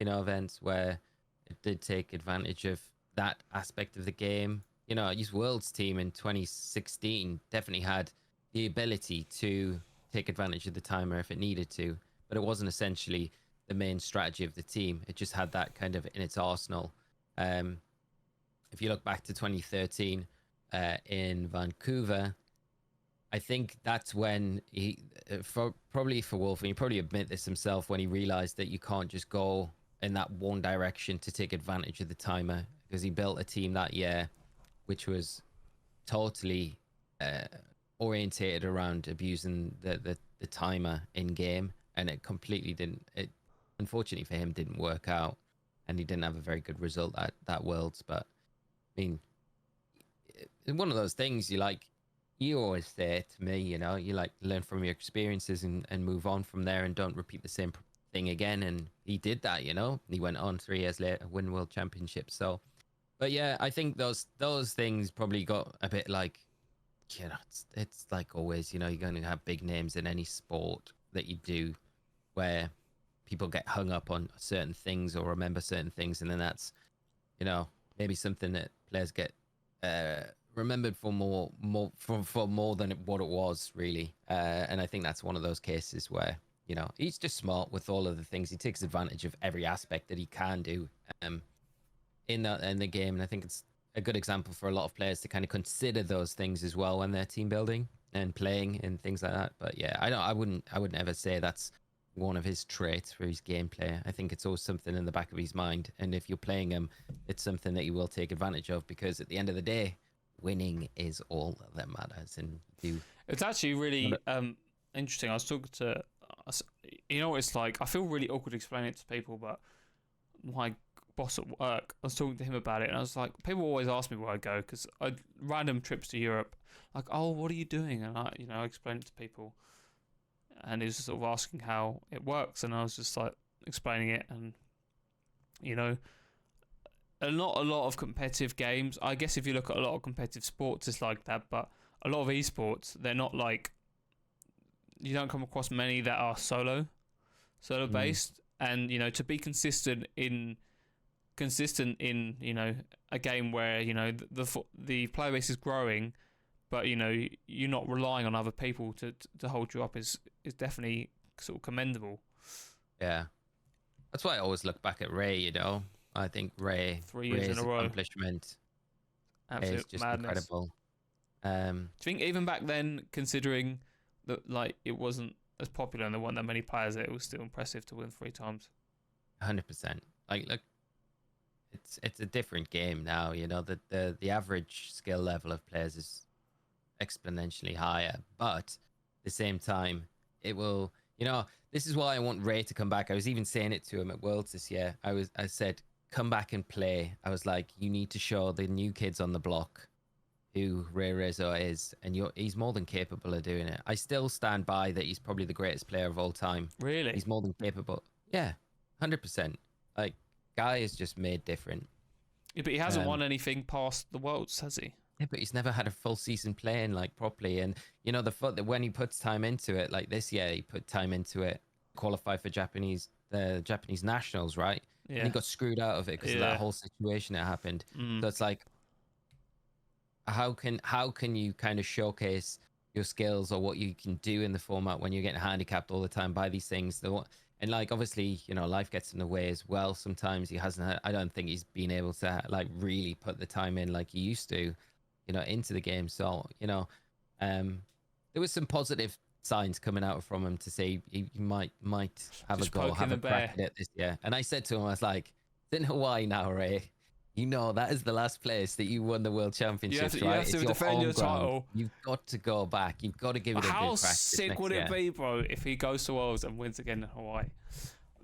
events where it did take advantage of that aspect of the game. You know, his Worlds team in 2016 definitely had the ability to take advantage of the timer if it needed to, but it wasn't essentially the main strategy of the team. It just had that kind of in its arsenal. If you look back to 2013 in Vancouver, I think that's when probably for Wolf, and he probably admit this himself, when he realized that you can't just go in that one direction to take advantage of the timer, because he built a team that year which was totally orientated around abusing the timer in game, and it completely didn't. It unfortunately for him didn't work out, and he didn't have a very good result at that Worlds. But I mean, it's one of those things you always say to me, you know, you like learn from your experiences and move on from there and don't repeat the same thing again. And he did that, you know. He went on 3 years later, win World Championship. So, but yeah, I think those things probably got a bit like, you know, it's like always, you know, you're going to have big names in any sport that you do where people get hung up on certain things or remember certain things. And then that's, you know, maybe something that players get remembered for more than what it was really. And I think that's one of those cases where, you know, he's just smart with all of the things. He takes advantage of every aspect that he can do in the game. And I think it's a good example for a lot of players to kind of consider those things as well when they're team building and playing and things like that. But yeah, I wouldn't ever say that's one of his traits for his gameplay. I think it's always something in the back of his mind. And if you're playing him, it's something that you will take advantage of, because at the end of the day, winning is all that matters. And it's actually really interesting. I was talking to, you know what it's like, I feel really awkward explaining it to people, but my boss at work, I was talking to him about it, and I was like, people always ask me where I go, because I random trips to Europe, like, oh, what are you doing? And I explain it to people, and he was sort of asking how it works, and I was just like explaining it, and you know, not a lot of competitive games. I guess if you look at a lot of competitive sports, it's like that. But a lot of esports, they're not like, you don't come across many that are solo based. And to be consistent in a game where the player base is growing, but you're not relying on other people to hold you up is definitely sort of commendable. Yeah, that's why I always look back at Ray. I think 3 years Ray's in a row, accomplishment absolute is just madness. incredible. Do you think even back then, considering that it wasn't as popular and there weren't that many players, it was still impressive to win 3 times? 100%. Look, it's a different game now. The average skill level of players is exponentially higher, but at the same time, it will. This is why I want Ray to come back. I was even saying it to him at Worlds this year. I said, come back and play. I was like, you need to show the new kids on the block who Ray Rizzo is, and he's more than capable of doing it. I still stand by that he's probably the greatest player of all time. Really? He's more than capable. Yeah, 100%. Guy is just made different. Yeah, but he hasn't won anything past the Worlds, has he? Yeah, but he's never had a full season playing properly. And when he puts time into it, like this year, he put time into it, qualified for the Japanese nationals, right? Yeah. And he got screwed out of it because of that whole situation that happened. So it's like, how can you kind of showcase your skills or what you can do in the format when you're getting handicapped all the time by these things? And obviously, life gets in the way as well. Sometimes I don't think he's been able to really put the time in like he used to, into the game. So, there was some positive signs coming out from him to say he might have Just a go, have a crack at it this year. And I said to him, I was like, it's in Hawaii now, Ray. That is the last place that you won the World Championships, right? You have to defend your title. You've got to go back. You've got to give it a good crack. How sick would it be, bro, if he goes to Worlds and wins again in Hawaii?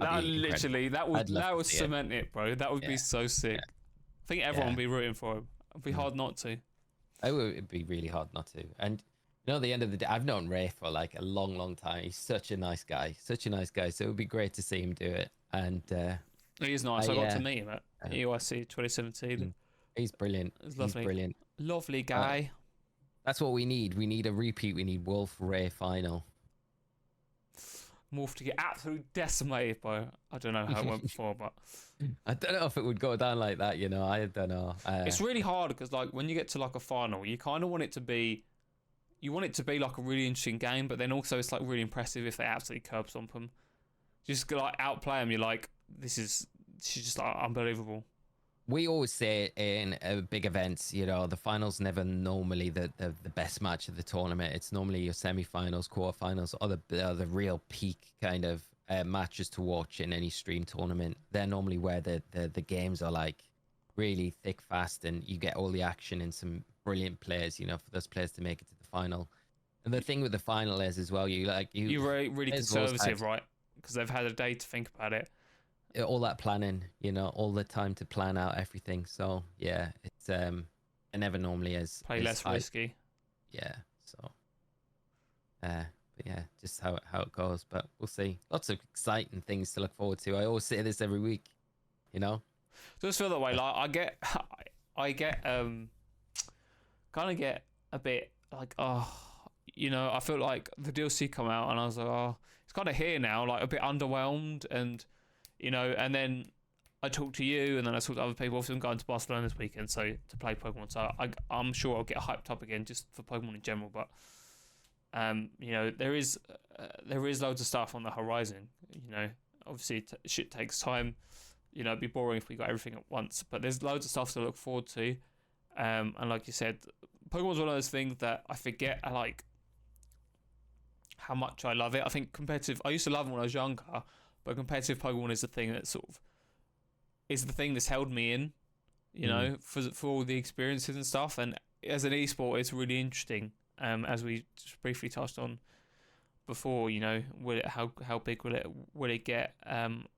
That would cement it, bro. That would be so sick. I think everyone would be rooting for him. It'd be hard not to. It'd be really hard not to. And at the end of the day, I've known Ray for a long, long time. He's such a nice guy. So it would be great to see him do it. And he is nice. I got to meet him at EYC 2017. He's brilliant. He's lovely. He's brilliant. Lovely guy. That's what we need. We need a repeat. We need Wolf Ray final. Wolf to get absolutely decimated by. I don't know how it went before, but I don't know if it would go down like that. I don't know. It's really hard because when you get to a final, you kind of want it to be. You want it to be a really interesting game, but then also it's really impressive if they absolutely curb stomp them. Just outplay them. You're like, she's just unbelievable. We always say in big events, the finals never normally the best match of the tournament. It's normally your semi-finals, quarterfinals, or the real peak kind of matches to watch in any stream tournament. They're normally where the games are really thick, fast, and you get all the action and some brilliant players. For those players to make it to the final. And the thing with the final is as well, you're really conservative, right? Because they've had a day to think about it. All that planning, all the time to plan out everything. So yeah, it's it never normally is. Play less risky. Yeah. So but yeah, just how it goes. But we'll see. Lots of exciting things to look forward to. I always say this every week. Just feel that way. I get kind of get a bit I feel like the DLC come out and I was like, it's kind of here now, a bit underwhelmed, and and then I talked to you, and then I talked to other people. Obviously, I'm going to Barcelona this weekend, so to play Pokemon. So I'm sure I'll get hyped up again just for Pokemon in general. But there is loads of stuff on the horizon. Obviously shit takes time. It'd be boring if we got everything at once. But there's loads of stuff to look forward to. And like you said, Pokemon's one of those things that I forget. How much I love it. I think competitive. I used to love it when I was younger. But competitive Pokemon is the thing that is the thing that's held me in, for all the experiences and stuff. And as an esport, it's really interesting. As we just briefly touched on before, how big will it get?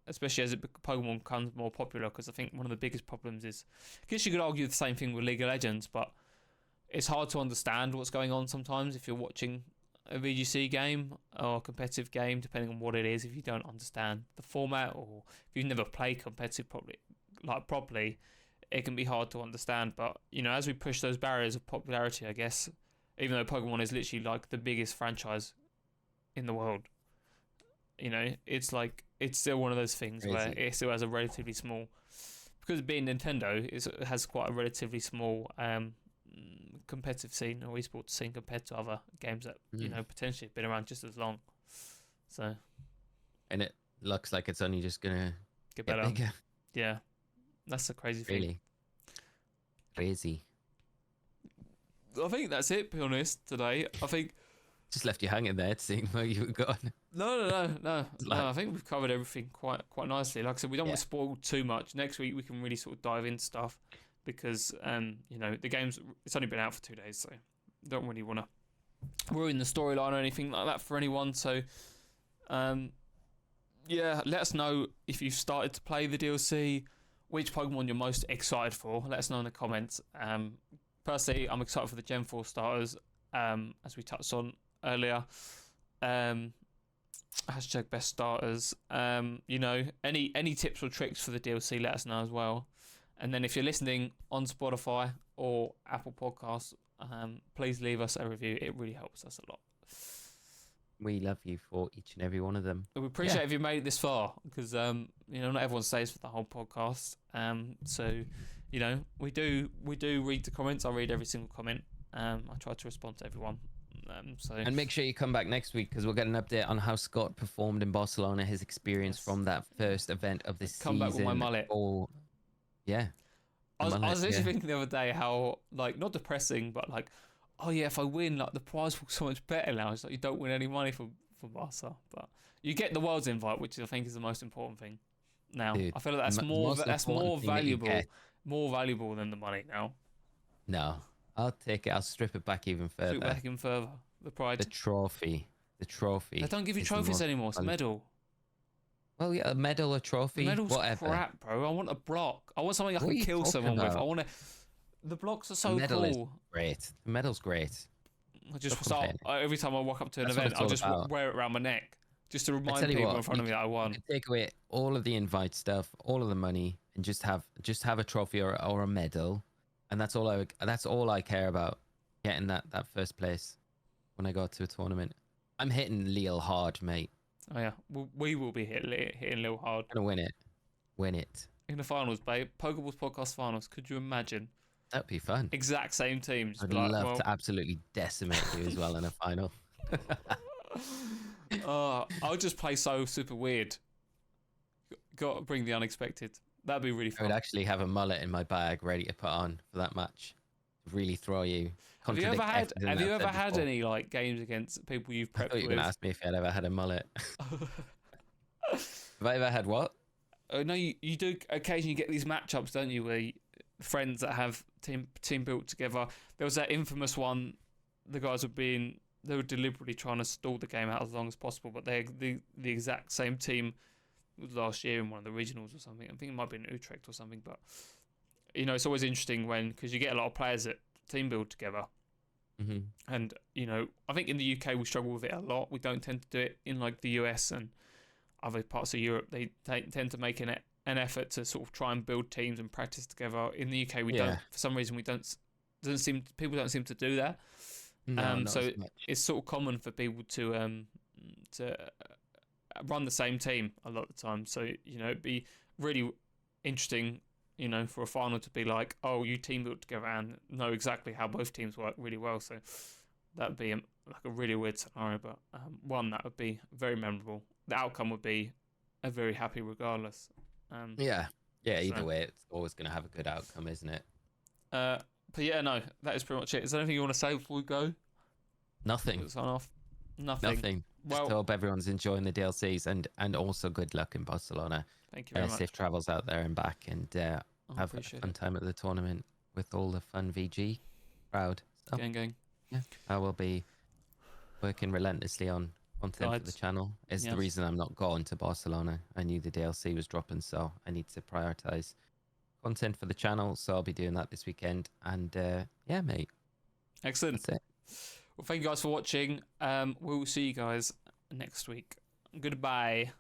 Especially as Pokemon becomes more popular, because I think one of the biggest problems is, I guess you could argue the same thing with League of Legends, but it's hard to understand what's going on sometimes if you're watching a VGC game or a competitive game, depending on what it is. If you don't understand the format, or if you've never played competitive properly, it can be hard to understand. But as we push those barriers of popularity, I guess, even though Pokemon is literally like the biggest franchise in the world, it's like it's still one of those things where it still has a relatively small, because being Nintendo, it has quite a relatively small competitive scene or esports scene compared to other games that potentially have been around just as long. So, and it looks like it's only just gonna get better. Bigger. Yeah, that's the crazy thing. Really crazy. I think that's it. To be honest, today I think just left you hanging there, seeing where you were gone. No. I think we've covered everything quite nicely. Like I said, we don't want to spoil too much. Next week we can really sort of dive into stuff because the game's it's only been out for 2 days, so don't really want to ruin the storyline or anything like that for anyone. So let us know if you've started to play the DLC, which Pokemon you're most excited for. Let us know in the comments. Personally, I'm excited for the Gen 4 starters, as we touched on earlier. Hashtag best starters. Any tips or tricks for the DLC, let us know as well. And then if you're listening on Spotify or Apple Podcasts, please leave us a review. It really helps us a lot. We love you for each and every one of them. We appreciate if you made it this far, because not everyone stays for the whole podcast. So we do read the comments. I read every single comment. I try to respond to everyone. And make sure you come back next week, because we'll get an update on how Scott performed in Barcelona, his experience from that first event of this season. Come back with my mullet. I was literally thinking the other day how, like, not depressing, but like, oh yeah, if I win, like the prize will be so much better now. It's like you don't win any money for Barca, but you get the world's invite, which I think is the most important thing. Now, dude, I feel like that's more valuable than the money now. No, I'll take it. I'll strip it back even further. The pride. The trophy. They don't give you trophies anymore. It's a medal. Well, yeah, a medal, a trophy, the medal's whatever. Crap, bro. I want a block. I want something I can kill someone with. I want to. The blocks are so cool. The medal is great. The medal's great. I just start every time I walk up to an event, I'll just wear it around my neck, just to remind people in front of me that I won. You take away all of the invite stuff, all of the money, and just have a trophy or a medal, and that's all I care about. Getting that first place when I go to a tournament. I'm hitting Lille hard, mate. Oh yeah, we will be hitting Lille hard. I'm gonna win it in the finals, babe. Pokeballs Podcast finals. Could you imagine? That'd be fun. Exact same teams. I'd love to absolutely decimate you as well in a final. I'll just play so super weird. Got to bring the unexpected. That'd be really fun. I would actually have a mullet in my bag ready to put on for that match. Really throw you. Have you ever had any like games against people you've prepped with? I thought you were going to ask me if I'd ever had a mullet. Have I ever had what? No, you do occasionally get these matchups, don't you, where friends that have team built together. There was that infamous one. The guys were deliberately trying to stall the game out as long as possible, but they're the exact same team. It was last year in one of the regionals or something. I think it might be in Utrecht or something, but it's always interesting because you get a lot of players that team build together. Mm-hmm. And I think in the UK we struggle with it a lot. We don't tend to do it in like the US and other parts of Europe. They tend to make an effort to sort of try and build teams and practice together. In the UK we don't. For some reason people don't seem to do that. No, so it's sort of common for people to run the same team a lot of the time. So it'd be really interesting. For a final to be like, oh, you team built together and know exactly how both teams work really well. So that would be like a really weird scenario, but one that would be very memorable. The outcome would be a very happy regardless. Either way, it's always going to have a good outcome, isn't it? But yeah, no, that is pretty much it. Is there anything you want to say before we go? Nothing. Sign off. Nothing. Just hope everyone's enjoying the DLCs and also good luck in Barcelona. Thank you very much. Safe travels out there and back, and have a fun time at the tournament with all the fun VG crowd. So, gang. Yeah, I will be working relentlessly on content for the channel. Is the reason I'm not going to Barcelona. I knew the DLC was dropping, so I need to prioritize content for the channel. So I'll be doing that this weekend. And mate. Excellent. That's it. Well, thank you guys for watching. We'll see you guys next week. Goodbye.